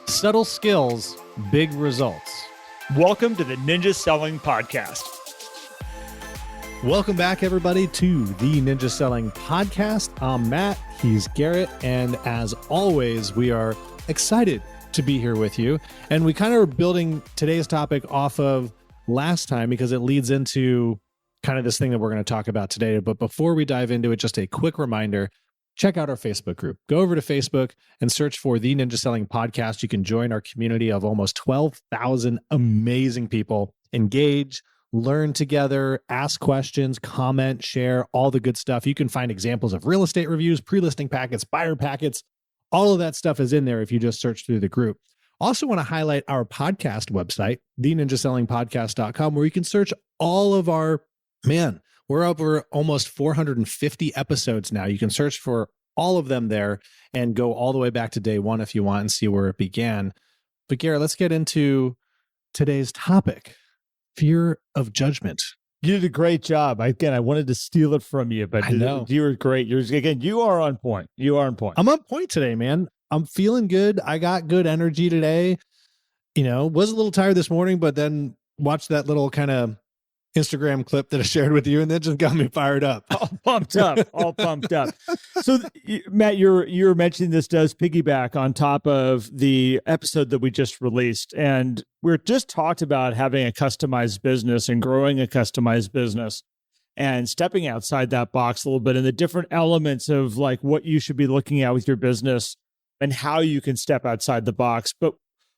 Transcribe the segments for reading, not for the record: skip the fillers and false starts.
Subtle skills, big results. Welcome to the Ninja Selling Podcast. Welcome back, everybody, to the Ninja Selling Podcast. I'm Matt, he's Garrett, and as always, we are excited to be here with you. And we kind of are building today's topic off of last time because it leads into kind of this thing that we're going to talk about today. But before we dive into it, just a quick reminder, check out our Facebook group. Go over to Facebook and search for the Ninja Selling Podcast. You can join our community of almost 12,000 amazing people. Engage, learn together, ask questions, comment, share, all the good stuff. You can find examples of real estate reviews, pre-listing packets, buyer packets. All of that stuff is in there if you just search through the group. Also want to highlight our podcast website, theninjasellingpodcast.com, where you can search all of our, we're over almost 450 episodes now. You can search for all of them there and go all the way back to day one if you want and see where it began. But Garrett, let's get into today's topic, fear of judgment. You did a great job. I wanted to steal it from you, but I know. You were great. You are on point. You are on point. I'm on point today, man. I'm feeling good. I got good energy today. Was a little tired this morning, but then watched that little kind of Instagram clip that I shared with you, and that just got me fired up. All pumped up. So, Matt, you're mentioning this does piggyback on top of the episode that we just released. And we're just talked about having a customized business and growing a customized business and stepping outside that box a little bit and the different elements of like what you should be looking at with your business and how you can step outside the box. But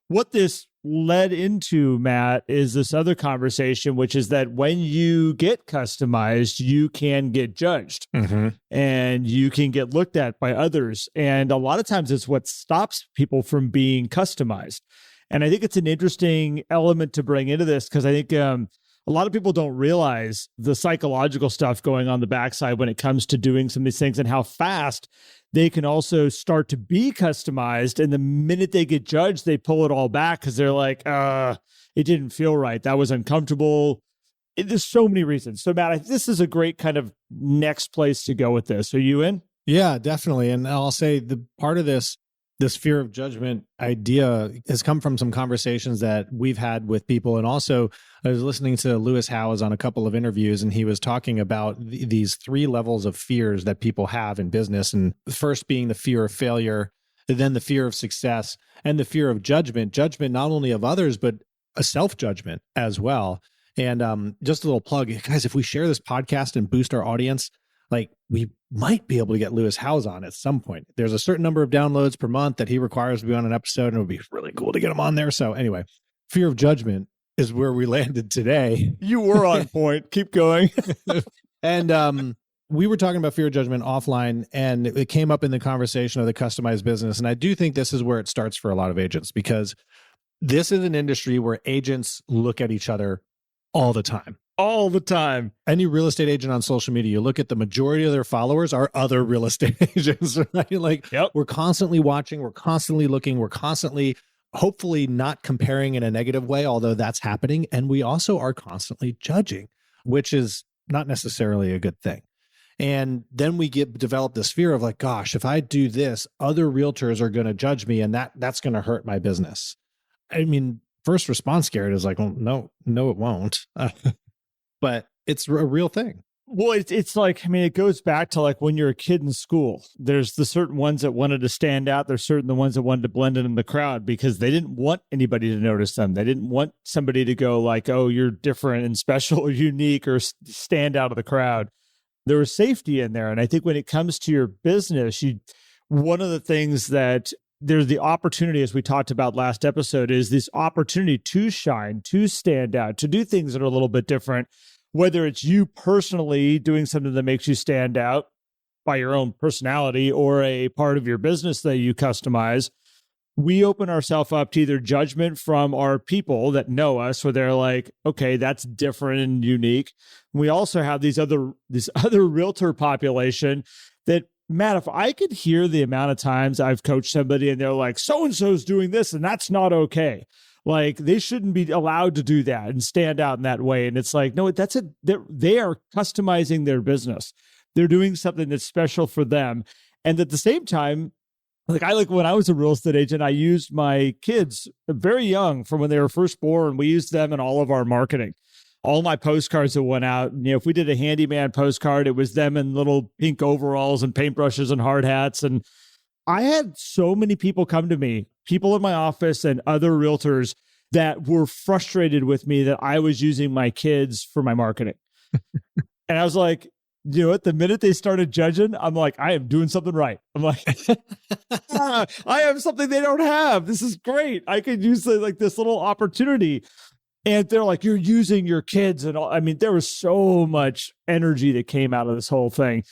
what this led into, Matt, is this other conversation, which is that when you get customized, you can get judged and you can get looked at by others. And a lot of times it's what stops people from being customized. And I think it's an interesting element to bring into this because I think a lot of people don't realize the psychological stuff going on the backside when it comes to doing some of these things and how fast they can also start to be customized. And the minute they get judged, they pull it all back because they're like, it didn't feel right. That was uncomfortable. There's so many reasons. So, Matt, this is a great kind of next place to go with this. Are you in? Yeah, definitely. And I'll say the part of this fear of judgment idea has come from some conversations that we've had with people. And also I was listening to Lewis Howes on a couple of interviews, and he was talking about these three levels of fears that people have in business. And the first being the fear of failure, then the fear of success, and the fear of judgment not only of others, but a self-judgment as well. And just a little plug, guys, if we share this podcast and boost our audience, we might be able to get Lewis Howes on at some point. There's a certain number of downloads per month that he requires to be on an episode, and it would be really cool to get him on there. So anyway, fear of judgment is where we landed today. You were on point. Keep going. And we were talking about fear of judgment offline, and it came up in the conversation of the customized business. And I do think this is where it starts for a lot of agents, because this is an industry where agents look at each other all the time. All the time. Any real estate agent on social media, you look at the majority of their followers are other real estate agents, right? We're constantly watching, we're constantly looking, we're constantly, hopefully not comparing in a negative way, although that's happening. And we also are constantly judging, which is not necessarily a good thing. And then we develop this fear of gosh, if I do this, other realtors are going to judge me, and that's going to hurt my business. I mean, first response, Garrett, is no, it won't. But it's a real thing. Well, it's it goes back to when you're a kid in school. There's the certain ones that wanted to stand out. There's certain the ones that wanted to blend in the crowd because they didn't want anybody to notice them. They didn't want somebody to go oh, you're different and special or unique or stand out of the crowd. There was safety in there. And I think when it comes to your business, one of the things that there's the opportunity, as we talked about last episode, is this opportunity to shine, to stand out, to do things that are a little bit different, whether it's you personally doing something that makes you stand out by your own personality or a part of your business that you customize. We open ourselves up to either judgment from our people that know us, where they're like, okay, that's different and unique. We also have this other realtor population that, Matt, if I could hear the amount of times I've coached somebody and they're like, so-and-so's doing this and that's not okay. They shouldn't be allowed to do that and stand out in that way. And it's no, they are customizing their business. They're doing something that's special for them. And at the same time, like when I was a real estate agent, I used my kids very young from when they were first born. We used them in all of our marketing. All my postcards that went out, if we did a handyman postcard, it was them in little pink overalls and paintbrushes and hard hats. And I had so many people come to me, people in my office and other realtors that were frustrated with me that I was using my kids for my marketing. And I was like, you know what? The minute they started judging, I'm like, I am doing something right. I'm like, I have something they don't have. This is great. I could use like this little opportunity. And they're like, you're using your kids. And all. I mean, there was so much energy that came out of this whole thing.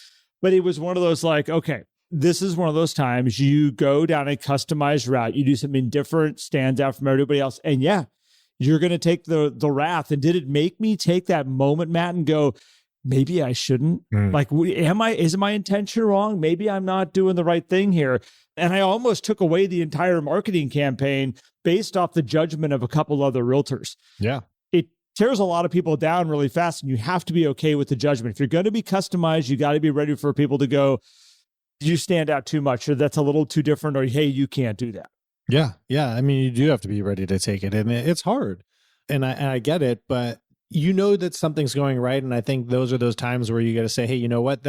But it was one of those like, okay, this is one of those times you go down a customized route. You do something different, stands out from everybody else. And yeah, you're going to take the wrath. And did it make me take that moment, Matt, and go, maybe I shouldn't? Like, is my intention wrong? Maybe I'm not doing the right thing here. And I almost took away the entire marketing campaign based off the judgment of a couple other realtors. Yeah. It tears a lot of people down really fast, and you have to be okay with the judgment. If you're going to be customized, you got to be ready for people to go, you stand out too much, or that's a little too different, or hey, you can't do that. Yeah. Yeah. I mean, you do have to be ready to take it, and it's hard. And I get it, but you know that something's going right. And I think those are those times where you got to say, hey, you know what?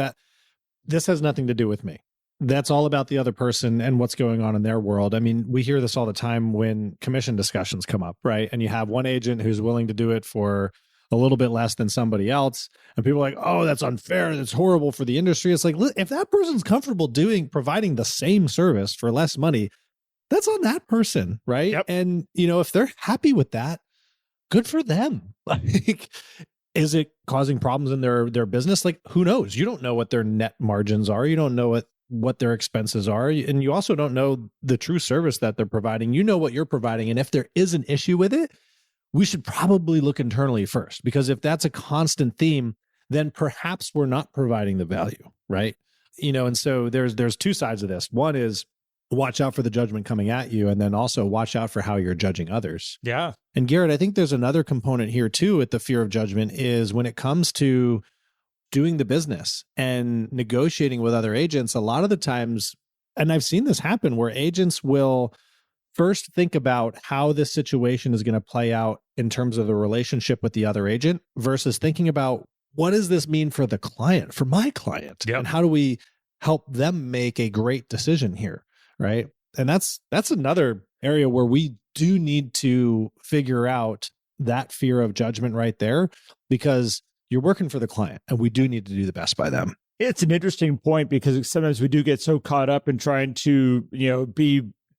This has nothing to do with me. That's all about the other person and what's going on in their world. I mean, we hear this all the time when commission discussions come up, right? And you have one agent who's willing to do it for a little bit less than somebody else. And people are like, oh, that's unfair. That's horrible for the industry. It's like, if that person's comfortable providing the same service for less money, that's on that person, right? Yep. And, if they're happy with that, good for them. Like, is it causing problems in their business? Like, who knows? You don't know what their net margins are. You don't know what their expenses are. And you also don't know the true service that they're providing. You know what you're providing. And if there is an issue with it, we should probably look internally first, because if that's a constant theme, then perhaps we're not providing the value, right? And so there's two sides of this. One is watch out for the judgment coming at you, and then also watch out for how you're judging others. Yeah. And Garrett, I think there's another component here too with the fear of judgment is when it comes to doing the business and negotiating with other agents, a lot of the times, and I've seen this happen, where agents will first think about how this situation is going to play out in terms of the relationship with the other agent versus thinking about what does this mean for the client, for my client, and how do we help them make a great decision here, right? And that's another area where we do need to figure out that fear of judgment right there, because you're working for the client and we do need to do the best by them. It's an interesting point, because sometimes we do get so caught up in trying to,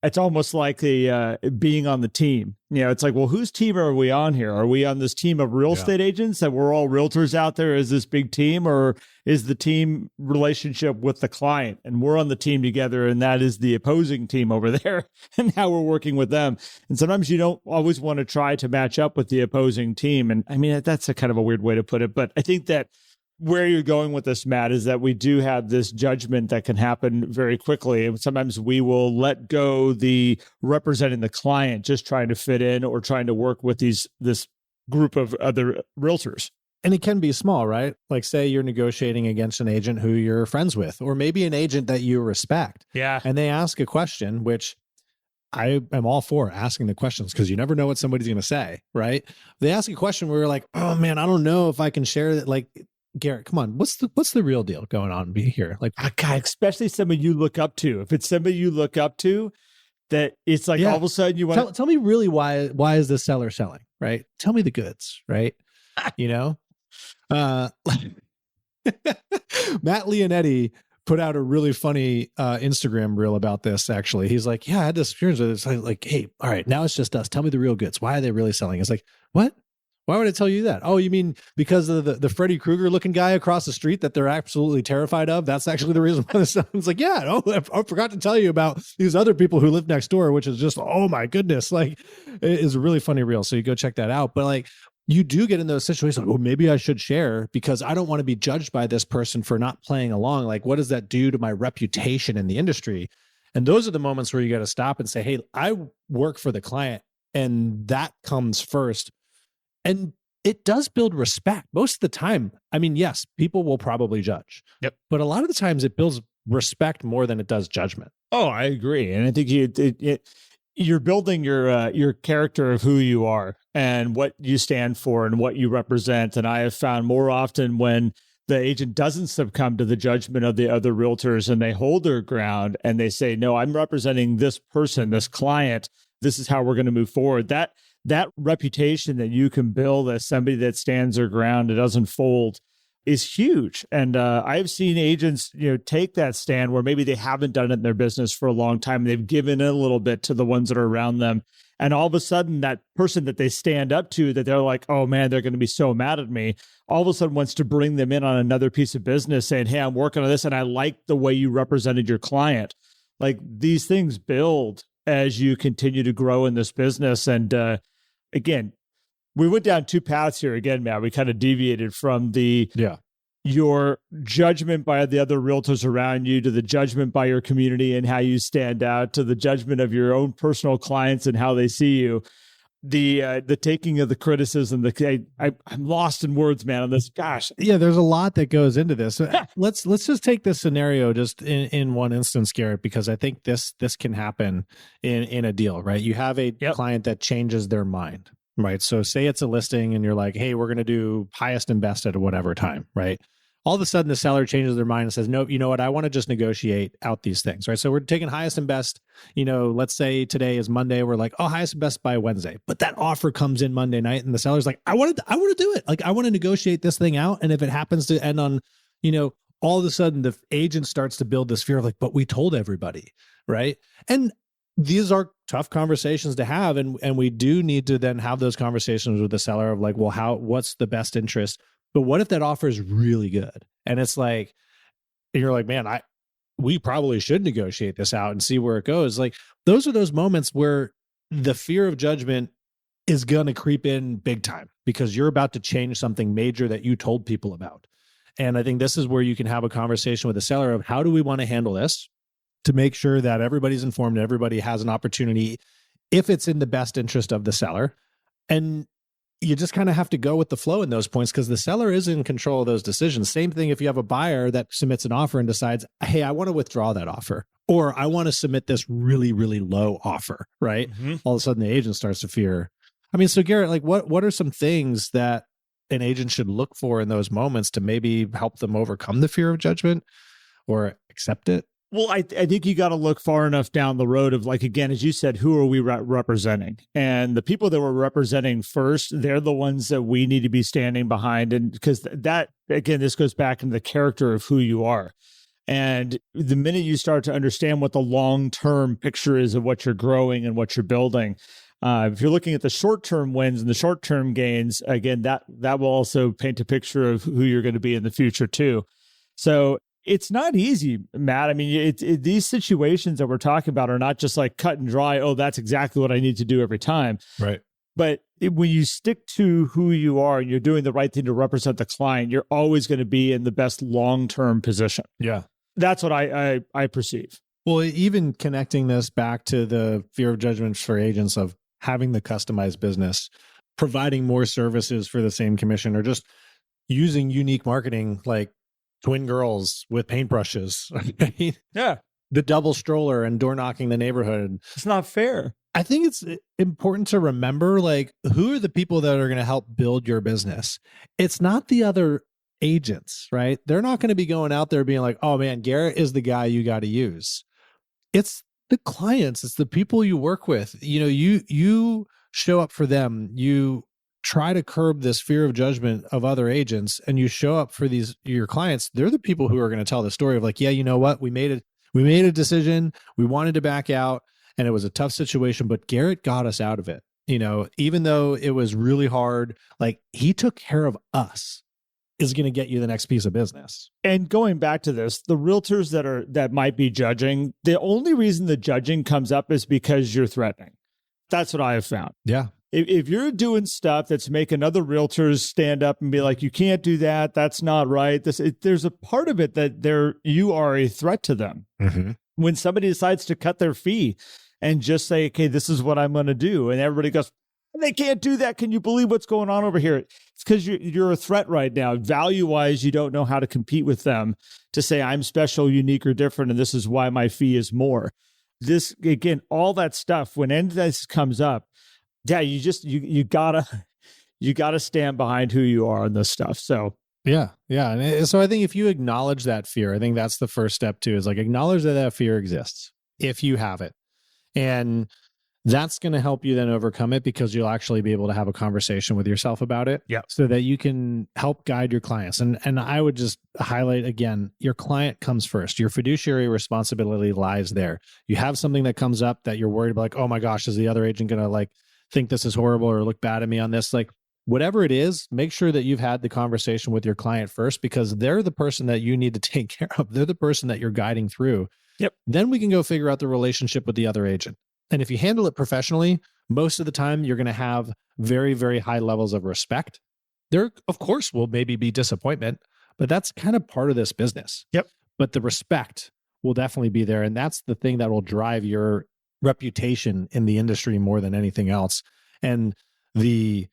it's almost like being on the team. It's like, well, whose team are we on here? Are we on this team of real estate agents that we're all realtors out there as this big team, or is the team relationship with the client and we're on the team together, and that is the opposing team over there, and now we're working with them? And sometimes you don't always want to try to match up with the opposing team. And I mean, that's a kind of a weird way to put it, but I think that where you're going with this, Matt, is that we do have this judgment that can happen very quickly. And sometimes we will let go the representing the client, just trying to fit in or trying to work with this group of other realtors. And it can be small, right? Like, say you're negotiating against an agent who you're friends with, or maybe an agent that you respect. Yeah. And they ask a question, which I am all for asking the questions, because you never know what somebody's going to say, right? They ask a question where you're like, oh man, I don't know if I can share that. Like, Garrett, come on, what's the real deal going on here? Like, God, especially somebody you look up to. If it's somebody you look up to, that it's like all of a sudden you want tell me really why is this seller selling, right? Tell me the goods, right? Matt Leonetti put out a really funny Instagram reel about this. Actually, he's like, yeah, I had this experience with it. It's like, hey, all right, now it's just us. Tell me the real goods. Why are they really selling? It's like, what? Why would I tell you that? Oh, you mean because of the Freddy Krueger looking guy across the street that they're absolutely terrified of? That's actually the reason why this sounds like, yeah, no, I forgot to tell you about these other people who live next door, which is just, oh my goodness. Like, it is a really funny reel. So you go check that out. But like, you do get in those situations like, well, maybe I should share because I don't want to be judged by this person for not playing along. Like, what does that do to my reputation in the industry? And those are the moments where you got to stop and say, hey, I work for the client, and that comes first. And it does build respect most of the time. I mean, yes, people will probably judge. Yep. But a lot of the times it builds respect more than it does judgment. Oh, I agree. And I think you're building your character of who you are and what you stand for and what you represent. And I have found more often when the agent doesn't succumb to the judgment of the other realtors and they hold their ground and they say, no, I'm representing this person, this client. This is how we're going to move forward. That reputation that you can build as somebody that stands their ground and doesn't fold is huge. And I've seen agents, take that stand where maybe they haven't done it in their business for a long time. They've given in a little bit to the ones that are around them. And all of a sudden, that person that they stand up to, that they're like, oh man, they're going to be so mad at me, all of a sudden wants to bring them in on another piece of business saying, hey, I'm working on this and I like the way you represented your client. Like these things build as you continue to grow in this business. And again, we went down two paths here again, Matt. We kind of deviated from your judgment by the other realtors around you to the judgment by your community and how you stand out to the judgment of your own personal clients and how they see you. The taking of the criticism, I'm lost in words, man, on this. Gosh. Yeah, there's a lot that goes into this. Let's just take this scenario just in one instance, Garrett, because I think this can happen in a deal, right? You have a client that changes their mind. Right. So say it's a listing and you're like, hey, we're going to do highest and best at whatever time. Right. All of a sudden the seller changes their mind and says, nope, you know what? I want to just negotiate out these things. Right. So we're taking highest and best, let's say today is Monday. We're like, oh, highest and best by Wednesday. But that offer comes in Monday night and the seller's like, I want to do it. Like I want to negotiate this thing out. And if it happens to end on, all of a sudden the agent starts to build this fear of like, but we told everybody. Right. And these are tough conversations to have. And we do need to then have those conversations with the seller of like, well, what's the best interest? But what if that offer is really good? And it's like, and you're like, man, we probably should negotiate this out and see where it goes. Like those are those moments where the fear of judgment is going to creep in big time because you're about to change something major that you told people about. And I think this is where you can have a conversation with the seller of how do we want to handle this to make sure that everybody's informed and everybody has an opportunity if it's in the best interest of the seller. And you just kind of have to go with the flow in those points because the seller is in control of those decisions. Same thing if you have a buyer that submits an offer and decides, hey, I want to withdraw that offer, or I want to submit this really, really low offer, right? Mm-hmm. All of a sudden the agent starts to fear. I mean, so Garrett, like what are some things that an agent should look for in those moments to maybe help them overcome the fear of judgment or accept it? Well, I think you got to look far enough down the road of like, again, as you said, who are we representing? And the people that we're representing first, they're the ones that we need to be standing behind. And because that, again, this goes back into the character of who you are. And the minute you start to understand what the long-term picture is of what you're growing and what you're building, if you're looking at the short-term wins and the short-term gains, again, that will also paint a picture of who you're going to be in the future too. So it's not easy, Matt. I mean, these situations that we're talking about are not just like cut and dry. Oh, that's exactly what I need to do every time. Right. But when you stick to who you are and you're doing the right thing to represent the client, you're always going to be in the best long-term position. Yeah. That's what I perceive. Well, even connecting this back to the fear of judgment for agents of having the customized business, providing more services for the same commission, or just using unique marketing like twin girls with paintbrushes. Yeah. The double stroller and door knocking the neighborhood. It's not fair. I think it's important to remember, like, who are the people that are going to help build your business? It's not the other agents, right? They're not going to be going out there being like, oh man, Garrett is the guy you got to use. It's the clients. It's the people you work with. You show up for them. You try to curb this fear of judgment of other agents, and you show up for your clients. They're the people who are going to tell the story of like, yeah, you know what? We made a decision. We wanted to back out and it was a tough situation, but Garrett got us out of it. Even though it was really hard, like he took care of us is going to get you the next piece of business. And going back to this, the realtors that might be judging, the only reason the judging comes up is because you're threatening. That's what I have found. Yeah. If you're doing stuff that's making other realtors stand up and be like, you can't do that, that's not right. There's a part of it that you are a threat to them. Mm-hmm. When somebody decides to cut their fee and just say, okay, this is what I'm going to do. And everybody goes, They can't do that. Can you believe what's going on over here? It's because you're a threat right now. Value-wise, you don't know how to compete with them to say, I'm special, unique, or different, and this is why my fee is more. This, again, all that stuff, when any of this comes up, yeah, you gotta stand behind who you are on this stuff. So yeah. And so I think if you acknowledge that fear, I think that's the first step too, is like acknowledge that fear exists if you have it. And that's going to help you then overcome it, because you'll actually be able to have a conversation with yourself about it. Yeah. So that you can help guide your clients. And I would just highlight again, your client comes first. Your fiduciary responsibility lies there. You have something that comes up that you're worried about, like, oh my gosh, is the other agent going to like think this is horrible or look bad at me on this? Like, whatever it is, make sure that you've had the conversation with your client first, because they're the person that you need to take care of. They're the person that you're guiding through. Yep. Then we can go figure out the relationship with the other agent. And if you handle it professionally, most of the time you're going to have very, very high levels of respect. There, of course, will maybe be disappointment, but that's kind of part of this business. Yep. But the respect will definitely be there. And that's the thing that will drive your reputation in the industry more than anything else. And the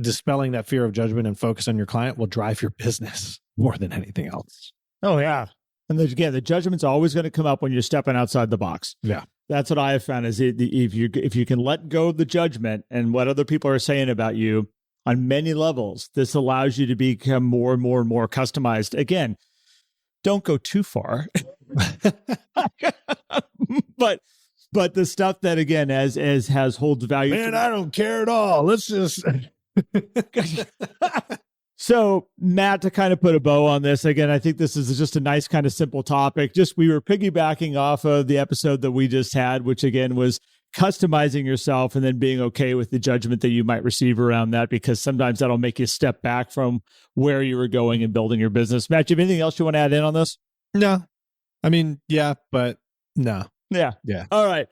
dispelling that fear of judgment and focus on your client will drive your business more than anything else. Oh, yeah. And again, the judgment's always going to come up when you're stepping outside the box. Yeah. That's what I have found is if you can let go of the judgment and what other people are saying about you on many levels, this allows you to become more and more and more customized. Again, don't go too far. But the stuff that, again, as has holds value. Man, I don't care at all. Let's just... So, Matt, to kind of put a bow on this, again, I think this is just a nice kind of simple topic. Just we were piggybacking off of the episode that we just had, which again was customizing yourself and then being okay with the judgment that you might receive around that, because sometimes that'll make you step back from where you were going and building your business. Matt, do you have anything else you want to add in on this? No. I mean, yeah, but no. Yeah. Yeah. All right.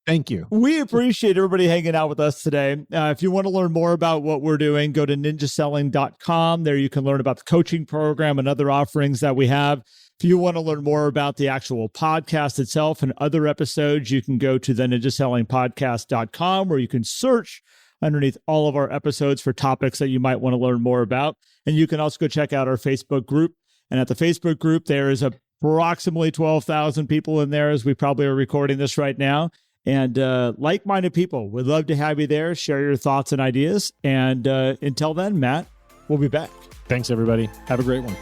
Thank you. We appreciate everybody hanging out with us today. If you want to learn more about what we're doing, go to ninjaselling.com. There you can learn about the coaching program and other offerings that we have. If you want to learn more about the actual podcast itself and other episodes, you can go to the ninjasellingpodcast.com, where you can search underneath all of our episodes for topics that you might want to learn more about. And you can also go check out our Facebook group. And at the Facebook group, there is approximately 12,000 people in there as we probably are recording this right now. And like-minded people, we'd love to have you there. Share your thoughts and ideas. And until then, Matt, we'll be back. Thanks, everybody. Have a great one.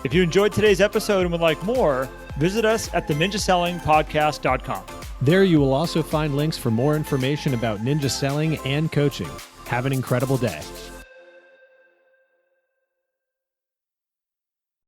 If you enjoyed today's episode and would like more, visit us at theninjasellingpodcast.com. There you will also find links for more information about ninja selling and coaching. Have an incredible day.